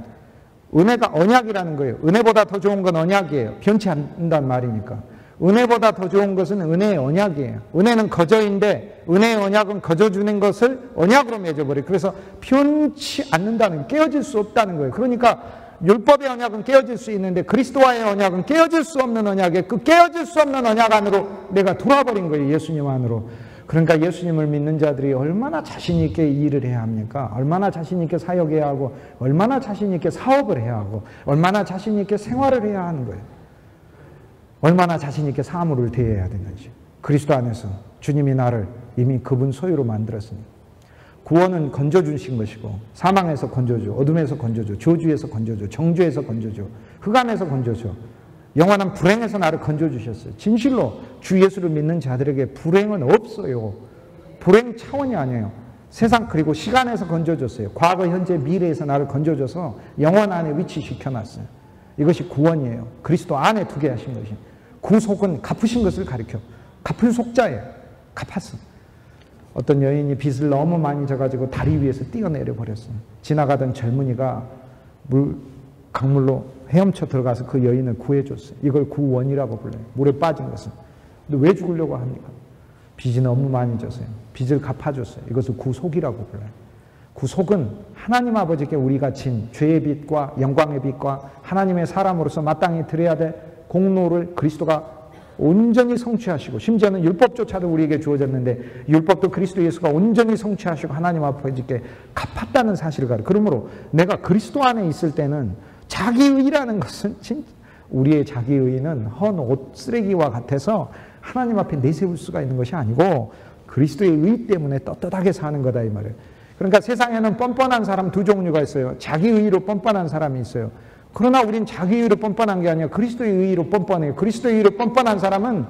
은혜가 언약이라는 거예요. 은혜보다 더 좋은 건 언약이에요. 변치 않는다는 말이니까. 은혜보다 더 좋은 것은 은혜의 언약이에요. 은혜는 거저인데 은혜의 언약은 거저주는 것을 언약으로 맺어버려요. 그래서 변치 않는다는, 깨어질 수 없다는 거예요. 그러니까 율법의 언약은 깨어질 수 있는데 그리스도와의 언약은 깨어질 수 없는 언약에, 그 깨어질 수 없는 언약 안으로 내가 돌아버린 거예요. 예수님 안으로. 그러니까 예수님을 믿는 자들이 얼마나 자신 있게 일을 해야 합니까? 얼마나 자신 있게 사역해야 하고, 얼마나 자신 있게 사업을 해야 하고, 얼마나 자신 있게 생활을 해야 하는 거예요. 얼마나 자신 있게 사물을 대해야 되는지. 그리스도 안에서 주님이 나를 이미 그분 소유로 만들었습니다. 구원은 건져주신 것이고, 사망에서 건져줘, 어둠에서 건져줘, 저주에서 건져줘, 정죄에서 건져줘, 흑암에서 건져줘, 영원한 불행에서 나를 건져주셨어요. 진실로 주 예수를 믿는 자들에게 불행은 없어요. 불행 차원이 아니에요. 세상 그리고 시간에서 건져줬어요. 과거, 현재, 미래에서 나를 건져줘서 영원 안에 위치시켜놨어요. 이것이 구원이에요. 그리스도 안에 두게 하신 것이. 구속은 갚으신 것을 가리켜. 갚은 속자예요. 갚았어. 어떤 여인이 빚을 너무 많이 져가지고 다리 위에서 뛰어내려 버렸어요. 지나가던 젊은이가 강물로 헤엄쳐 들어가서 그 여인을 구해줬어요. 이걸 구원이라고 불러요. 물에 빠진 것은. 근데 왜 죽으려고 합니까? 빚이 너무 많이 졌어요. 빚을 갚아줬어요. 이것을 구속이라고 불러요. 구속은 하나님 아버지께 우리가 진 죄의 빚과 영광의 빚과 하나님의 사람으로서 마땅히 드려야 될 공로를 그리스도가 온전히 성취하시고, 심지어는 율법조차도 우리에게 주어졌는데 율법도 그리스도 예수가 온전히 성취하시고 하나님 아버지께 갚았다는 사실을 가르쳐. 그러므로 내가 그리스도 안에 있을 때는 자기의라는 것은 진짜 우리의 자기의는 헌 옷 쓰레기와 같아서 하나님 앞에 내세울 수가 있는 것이 아니고 그리스도의 의 때문에 떳떳하게 사는 거다 이 말이에요. 그러니까 세상에는 뻔뻔한 사람 두 종류가 있어요. 자기의로 뻔뻔한 사람이 있어요. 그러나 우린 자기의로 뻔뻔한 게 아니라 그리스도의 의로 뻔뻔해요. 그리스도의 의로 뻔뻔한 사람은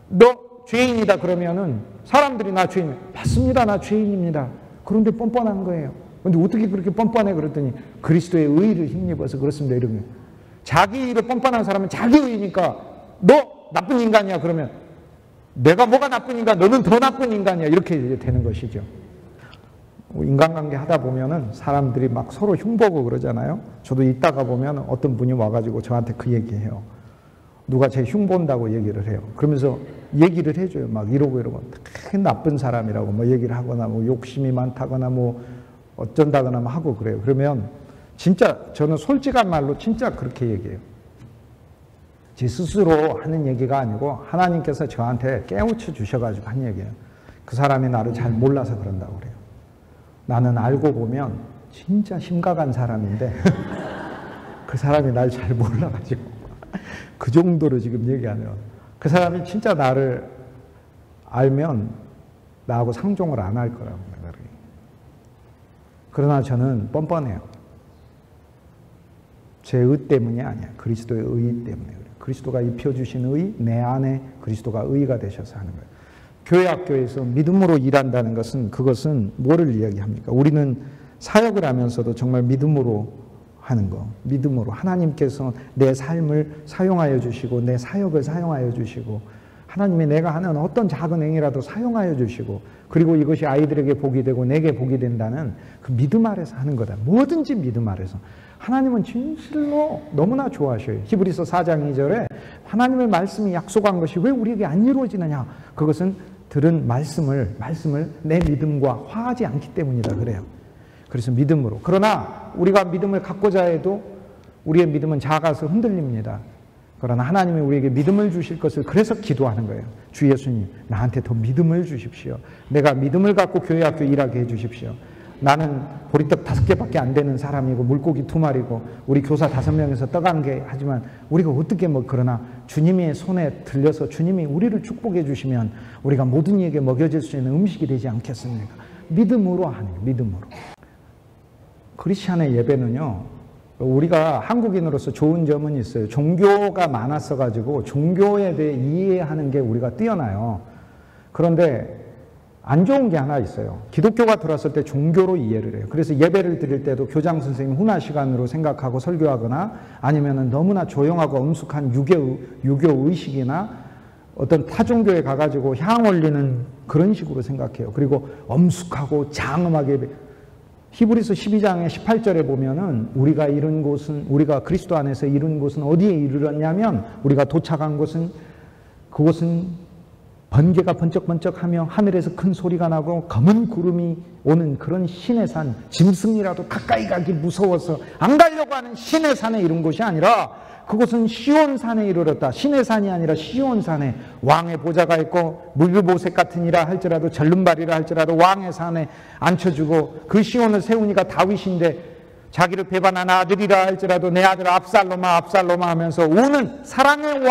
너 죄인이다 그러면은 사람들이 나 죄인, 맞습니다, 나 죄인입니다. 그런데 뻔뻔한 거예요. 근데 어떻게 그렇게 뻔뻔해? 그랬더니 그리스도의 의를 힘입어서 그렇습니다. 이러면 자기의로 뻔뻔한 사람은 자기의니까 너 나쁜 인간이야 그러면 내가 뭐가 나쁜 인간, 너는 더 나쁜 인간이야 이렇게 되는 것이죠. 인간관계 하다 보면은 사람들이 막 서로 흉보고 그러잖아요. 저도 있다가 보면 어떤 분이 와가지고 저한테 그 얘기해요. 누가 제 흉본다고 얘기를 해요. 그러면서 얘기를 해줘요. 막 이러고 되게 나쁜 사람이라고 뭐 얘기를 하거나 뭐 욕심이 많다거나 뭐 어쩐다거나 뭐 하고 그래요. 그러면 진짜 저는 솔직한 말로 진짜 그렇게 얘기해요. 제 스스로 하는 얘기가 아니고 하나님께서 저한테 깨우쳐 주셔가지고 한 얘기예요. 그 사람이 나를 잘 몰라서 그런다고 그래요. 나는 알고 보면 진짜 심각한 사람인데 그 사람이 날 잘 몰라가지고 그 정도로 지금 얘기하면 그 사람이 진짜 나를 알면 나하고 상종을 안 할 거라고. 그러나 저는 뻔뻔해요. 제 의 때문이 아니야. 그리스도의 의 때문에 그래요. 그리스도가 입혀주신 의, 내 안에 그리스도가 의가 되셔서 하는 거예요. 교회 학교에서 믿음으로 일한다는 것은 그것은 뭐를 이야기합니까? 우리는 사역을 하면서도 정말 믿음으로 하는 거. 믿음으로 하나님께서 내 삶을 사용하여 주시고 내 사역을 사용하여 주시고 하나님이 내가 하는 어떤 작은 행위라도 사용하여 주시고 그리고 이것이 아이들에게 복이 되고 내게 복이 된다는 그 믿음 아래서 하는 거다. 뭐든지 믿음 아래서. 하나님은 진실로 너무나 좋아하셔요. 히브리서 4장 2절에 하나님의 말씀이 약속한 것이 왜 우리에게 안 이루어지느냐. 그것은 들은 말씀을 내 믿음과 화하지 않기 때문이다 그래요. 그래서 믿음으로. 그러나 우리가 믿음을 갖고자 해도 우리의 믿음은 작아서 흔들립니다. 그러나 하나님이 우리에게 믿음을 주실 것을 그래서 기도하는 거예요. 주 예수님, 나한테 더 믿음을 주십시오. 내가 믿음을 갖고 교회 학교 일하게 해 주십시오. 나는 보리떡 5개밖에 안 되는 사람이고 물고기 2마리고 우리 교사 5명에서 떡 1개 하지만 우리가 어떻게 그러나 주님의 손에 들려서 주님이 우리를 축복해 주시면 우리가 모든 이에게 먹여질 수 있는 음식이 되지 않겠습니까? 믿음으로 하는 거예요. 믿음으로. 크리스찬의 예배는요. 우리가 한국인으로서 좋은 점은 있어요. 종교가 많았어가지고 종교에 대해 이해하는 게 우리가 뛰어나요. 그런데 안 좋은 게 하나 있어요. 기독교가 들어왔을 때 종교로 이해를 해요. 그래서 예배를 드릴 때도 교장 선생님 훈화 시간으로 생각하고 설교하거나 아니면은 너무나 조용하고 엄숙한 유교 의식이나 어떤 타종교에 가가지고 향 올리는 그런 식으로 생각해요. 그리고 엄숙하고 장엄하게 히브리서 12장의 18절에 보면은 우리가 이룬 곳은 우리가 그리스도 안에서 이룬 곳은 어디에 이르렀냐면 우리가 도착한 곳은 그곳은 번개가 번쩍번쩍하며 하늘에서 큰 소리가 나고 검은 구름이 오는 그런 신의 산, 짐승이라도 가까이 가기 무서워서 안 가려고 하는 신의 산에 이른 곳이 아니라 그곳은 시온산에 이르렀다. 신의 산이 아니라 시온산에 왕의 보좌가 있고 물보색 같은 이라 할지라도 절름발이라 할지라도 왕의 산에 앉혀주고 그 시온을 세우니까 다윗인데 자기를 배반한 아들이라 할지라도 내 아들 압살롬아 하면서 우는 사랑의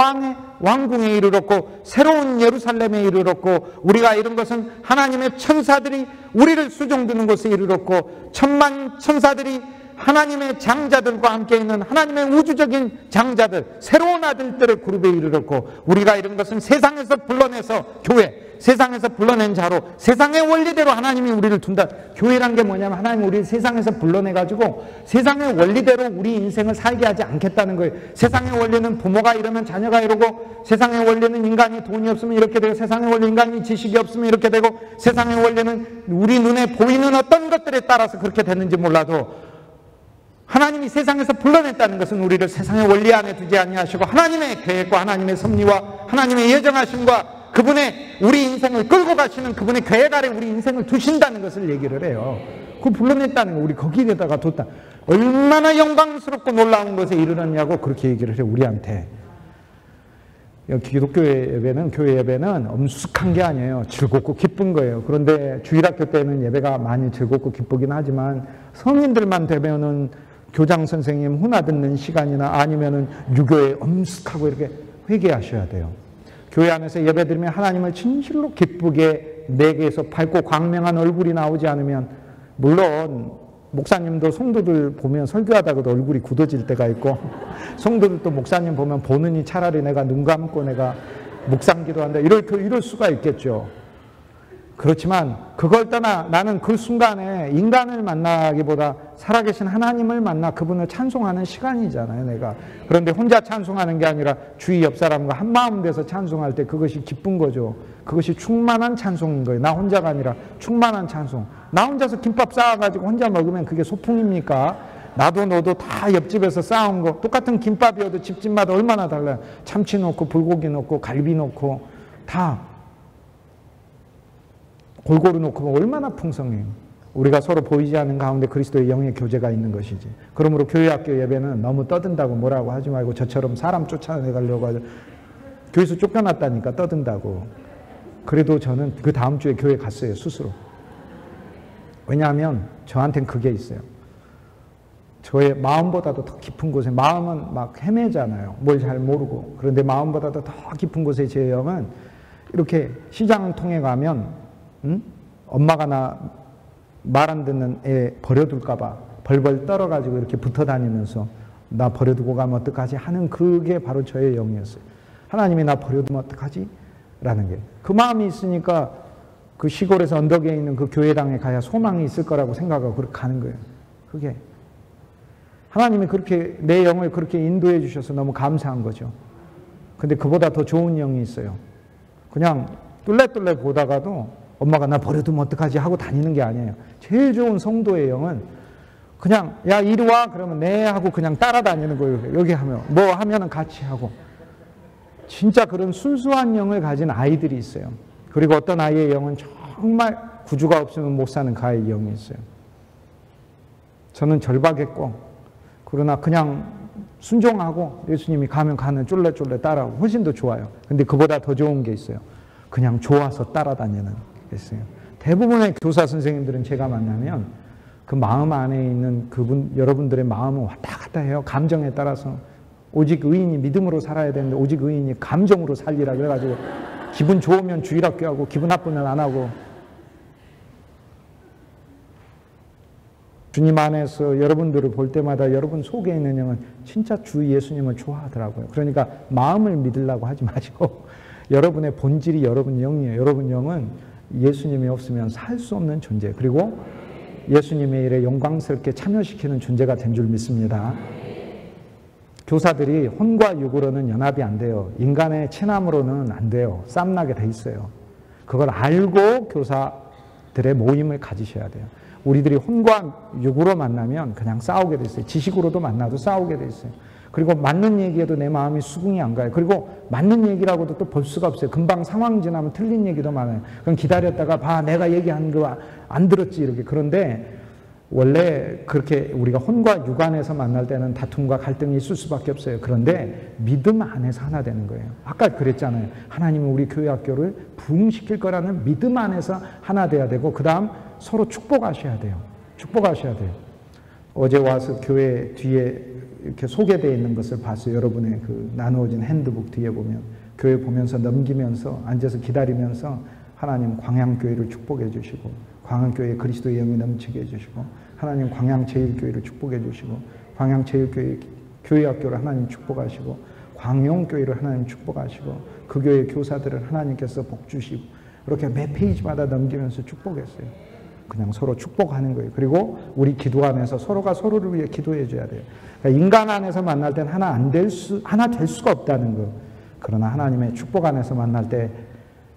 왕궁에 이르렀고 새로운 예루살렘에 이르렀고 우리가 이룬 것은 하나님의 천사들이 우리를 수종드는 곳에 이르렀고 천만 천사들이 하나님의 장자들과 함께 있는 하나님의 우주적인 장자들 새로운 아들들의 그룹에 이르렀고 우리가 이룬 것은 세상에서 불러내서 교회 세상에서 불러낸 자로 세상의 원리대로 하나님이 우리를 둔다. 교회란 게 뭐냐면 하나님이 우리를 세상에서 불러내가지고 세상의 원리대로 우리 인생을 살게 하지 않겠다는 거예요. 세상의 원리는 부모가 이러면 자녀가 이러고 세상의 원리는 인간이 돈이 없으면 이렇게 되고 세상의 원리 인간이 지식이 없으면 이렇게 되고 세상의 원리는 우리 눈에 보이는 어떤 것들에 따라서 그렇게 됐는지 몰라도 하나님이 세상에서 불러냈다는 것은 우리를 세상의 원리 안에 두지 아니하시고 하나님의 계획과 하나님의 섭리와 하나님의 예정하심과 그분의 우리 인생을 끌고 가시는 그분의 계획 아래 우리 인생을 두신다는 것을 얘기를 해요. 그걸 불러냈다는 거 우리 거기에다가 뒀다. 얼마나 영광스럽고 놀라운 것에 이르렀냐고 그렇게 얘기를 해요. 우리한테. 기독교 예배는 교회 예배는 엄숙한 게 아니에요. 즐겁고 기쁜 거예요. 그런데 주일학교 때는 예배가 많이 즐겁고 기쁘긴 하지만 성인들만 되면은 교장 선생님 훈화 듣는 시간이나 아니면은 유교에 엄숙하고 이렇게 회개하셔야 돼요. 교회 안에서 예배드리면 하나님을 진실로 기쁘게 내게서 밝고 광명한 얼굴이 나오지 않으면 물론 목사님도 성도들 보면 설교하다가도 얼굴이 굳어질 때가 있고 성도들도 목사님 보면 보느니 차라리 내가 눈 감고 내가 묵상기도 한다 이럴 수가 있겠죠. 그렇지만 그걸 떠나 나는 그 순간에 인간을 만나기보다 살아계신 하나님을 만나 그분을 찬송하는 시간이잖아요, 내가. 그런데 혼자 찬송하는 게 아니라 주위 옆 사람과 한마음 돼서 찬송할 때 그것이 기쁜 거죠. 그것이 충만한 찬송인 거예요. 나 혼자가 아니라 충만한 찬송. 나 혼자서 김밥 싸와가지고 혼자 먹으면 그게 소풍입니까? 나도 너도 다 옆집에서 싸운 거 똑같은 김밥이어도 집집마다 얼마나 달라요. 참치 넣고 불고기 넣고 갈비 넣고 다 골고루 놓고 얼마나 풍성해요. 우리가 서로 보이지 않는 가운데 그리스도의 영의 교제가 있는 것이지. 그러므로 교회학교 예배는 너무 떠든다고 뭐라고 하지 말고 저처럼 사람 쫓아내가려고 하죠. 교회에서 쫓겨났다니까 떠든다고. 그래도 저는 그 다음 주에 교회 갔어요, 스스로. 왜냐하면 저한테는 그게 있어요. 저의 마음보다도 더 깊은 곳에, 마음은 막 헤매잖아요. 뭘 잘 모르고. 그런데 마음보다도 더 깊은 곳에 제 영은 이렇게 시장 통해 가면 엄마가 나 말 안 듣는 애 버려둘까 봐 벌벌 떨어가지고 이렇게 붙어 다니면서 나 버려두고 가면 어떡하지 하는 그게 바로 저의 영이었어요. 하나님이 나 버려두면 어떡하지? 라는 게. 그 마음이 있으니까 그 시골에서 언덕에 있는 그 교회당에 가야 소망이 있을 거라고 생각하고 그렇게 가는 거예요. 그게. 하나님이 그렇게 내 영을 그렇게 인도해 주셔서 너무 감사한 거죠. 근데 그보다 더 좋은 영이 있어요. 그냥 뚫레뚫레 보다가도 엄마가 나 버려두면 어떡하지 하고 다니는 게 아니에요. 제일 좋은 성도의 영은 그냥 야 이리 와 그러면 네 하고 그냥 따라다니는 거예요. 여기 하면 뭐 하면은 같이 하고. 진짜 그런 순수한 영을 가진 아이들이 있어요. 그리고 어떤 아이의 영은 정말 구주가 없으면 못 사는 가의 영이 있어요. 저는 절박했고 그러나 그냥 순종하고 예수님이 가면 가는 쫄래쫄래 따라하고 훨씬 더 좋아요. 근데 그보다 더 좋은 게 있어요. 그냥 좋아서 따라다니는 게 있어요. 대부분의 교사 선생님들은 제가 만나면 그 마음 안에 있는 그분 여러분들의 마음은 왔다 갔다 해요. 감정에 따라서. 오직 의인이 믿음으로 살아야 되는데 오직 의인이 감정으로 살리라 그래가지고 기분 좋으면 주일학교 하고 기분 나쁘면 안 하고. 주님 안에서 여러분들을 볼 때마다 여러분 속에 있는 영은 진짜 주 예수님을 좋아하더라고요. 그러니까 마음을 믿으려고 하지 마시고 여러분의 본질이 여러분 영이에요. 여러분 영은 예수님이 없으면 살 수 없는 존재, 그리고 예수님의 일에 영광스럽게 참여시키는 존재가 된 줄 믿습니다. 교사들이 혼과 육으로는 연합이 안 돼요. 인간의 체남으로는 안 돼요. 쌈나게 돼 있어요. 그걸 알고 교사들의 모임을 가지셔야 돼요. 우리들이 혼과 육으로 만나면 그냥 싸우게 돼 있어요. 지식으로도 만나도 싸우게 돼 있어요. 그리고 맞는 얘기에도 내 마음이 수긍이 안 가요. 그리고 맞는 얘기라고도 또 볼 수가 없어요. 금방 상황 지나면 틀린 얘기도 많아요. 그럼 기다렸다가 봐 내가 얘기한 거 안 들었지 이렇게. 그런데 원래 그렇게 우리가 혼과 육 안에서 만날 때는 다툼과 갈등이 있을 수밖에 없어요. 그런데 믿음 안에서 하나 되는 거예요. 아까 그랬잖아요. 하나님은 우리 교회 학교를 부흥시킬 거라는 믿음 안에서 하나 돼야 되고 그 다음 서로 축복하셔야 돼요. 축복하셔야 돼요. 어제 와서 교회 뒤에 이렇게 소개되어 있는 것을 봤어요. 여러분의 그 나누어진 핸드북 뒤에 보면 교회 보면서 넘기면서 앉아서 기다리면서 하나님 광양교회를 축복해 주시고 광양교회 그리스도의 영이 넘치게 해주시고 하나님 광양제일교회를 축복해 주시고 광양제일교회 교회학교를 하나님 축복하시고 광용교회를 하나님 축복하시고 그 교회 교사들을 하나님께서 복 주시고 이렇게 매 페이지마다 넘기면서 축복했어요. 그냥 서로 축복하는 거예요. 그리고 우리 기도하면서 서로가 서로를 위해 기도해 줘야 돼요. 그러니까 인간 안에서 만날 땐 하나 될 수가 없다는 거. 그러나 하나님의 축복 안에서 만날 때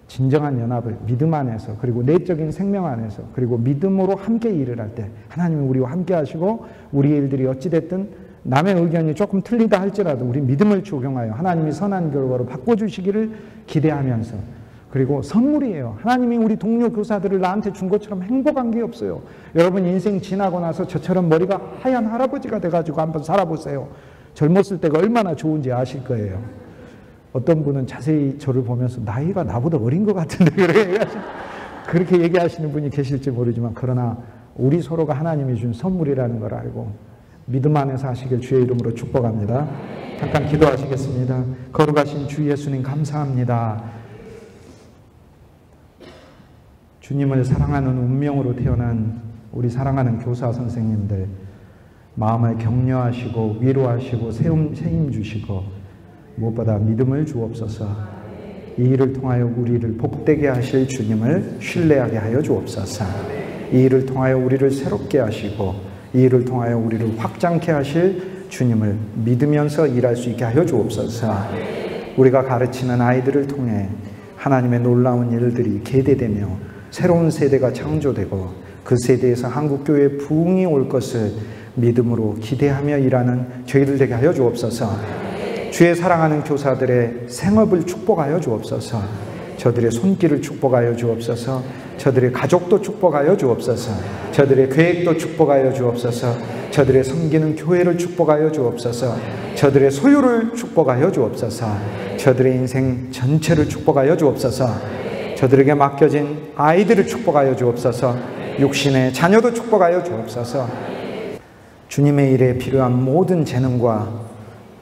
진정한 연합을 믿음 안에서 그리고 내적인 생명 안에서 그리고 믿음으로 함께 일을 할 때 하나님이 우리와 함께 하시고 우리 일들이 어찌됐든 남의 의견이 조금 틀리다 할지라도 우리 믿음을 적용하여 하나님이 선한 결과로 바꿔주시기를 기대하면서 그리고 선물이에요. 하나님이 우리 동료 교사들을 나한테 준 것처럼 행복한 게 없어요. 여러분 인생 지나고 나서 저처럼 머리가 하얀 할아버지가 돼가지고 한번 살아보세요. 젊었을 때가 얼마나 좋은지 아실 거예요. 어떤 분은 자세히 저를 보면서 나이가 나보다 어린 것 같은데 그렇게 얘기하시는 분이 계실지 모르지만 그러나 우리 서로가 하나님이 준 선물이라는 걸 알고 믿음 안에서 하시길 주의 이름으로 축복합니다. 잠깐 기도하시겠습니다. 거룩하신 주 예수님 감사합니다. 주님을 사랑하는 운명으로 태어난 우리 사랑하는 교사 선생님들 마음을 격려하시고 위로하시고 새 힘 주시고 무엇보다 믿음을 주옵소서. 이 일을 통하여 우리를 복되게 하실 주님을 신뢰하게 하여 주옵소서. 이 일을 통하여 우리를 새롭게 하시고 이 일을 통하여 우리를 확장케 하실 주님을 믿으면서 일할 수 있게 하여 주옵소서. 우리가 가르치는 아이들을 통해 하나님의 놀라운 일들이 계대되며 새로운 세대가 창조되고 그 세대에서 한국교회의 부흥이 올 것을 믿음으로 기대하며 일하는 저희들 되게 하여 주옵소서. 주의 사랑하는 교사들의 생업을 축복하여 주옵소서. 저들의 손길을 축복하여 주옵소서. 저들의 가족도 축복하여 주옵소서. 저들의 계획도 축복하여 주옵소서. 저들의 섬기는 교회를 축복하여 주옵소서. 저들의 소유를 축복하여 주옵소서. 저들의 인생 전체를 축복하여 주옵소서. 저들에게 맡겨진 아이들을 축복하여 주옵소서. 육신의 자녀도 축복하여 주옵소서. 주님의 일에 필요한 모든 재능과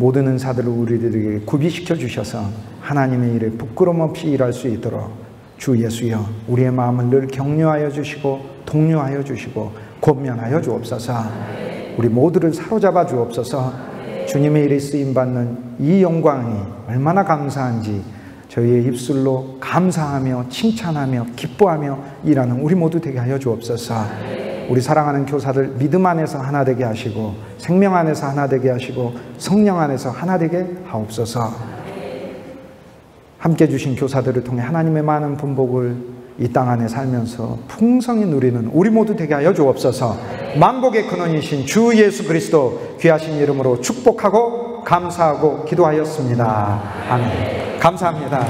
모든 은사들을 우리들에게 구비시켜 주셔서 하나님의 일에 부끄럼 없이 일할 수 있도록 주 예수여, 우리의 마음을 늘 격려하여 주시고 독려하여 주시고 권면하여 주옵소서. 우리 모두를 사로잡아 주옵소서. 주님의 일에 쓰임받는 이 영광이 얼마나 감사한지 저희의 입술로 감사하며 칭찬하며 기뻐하며 일하는 우리 모두 되게 하여 주옵소서. 우리 사랑하는 교사들 믿음 안에서 하나 되게 하시고 생명 안에서 하나 되게 하시고 성령 안에서 하나 되게 하옵소서. 함께 주신 교사들을 통해 하나님의 많은 분복을 이 땅 안에 살면서 풍성히 누리는 우리 모두 되게 하여 주옵소서. 만복의 근원이신 주 예수 그리스도 귀하신 이름으로 축복하고 감사하고 기도하였습니다. 아멘. 감사합니다.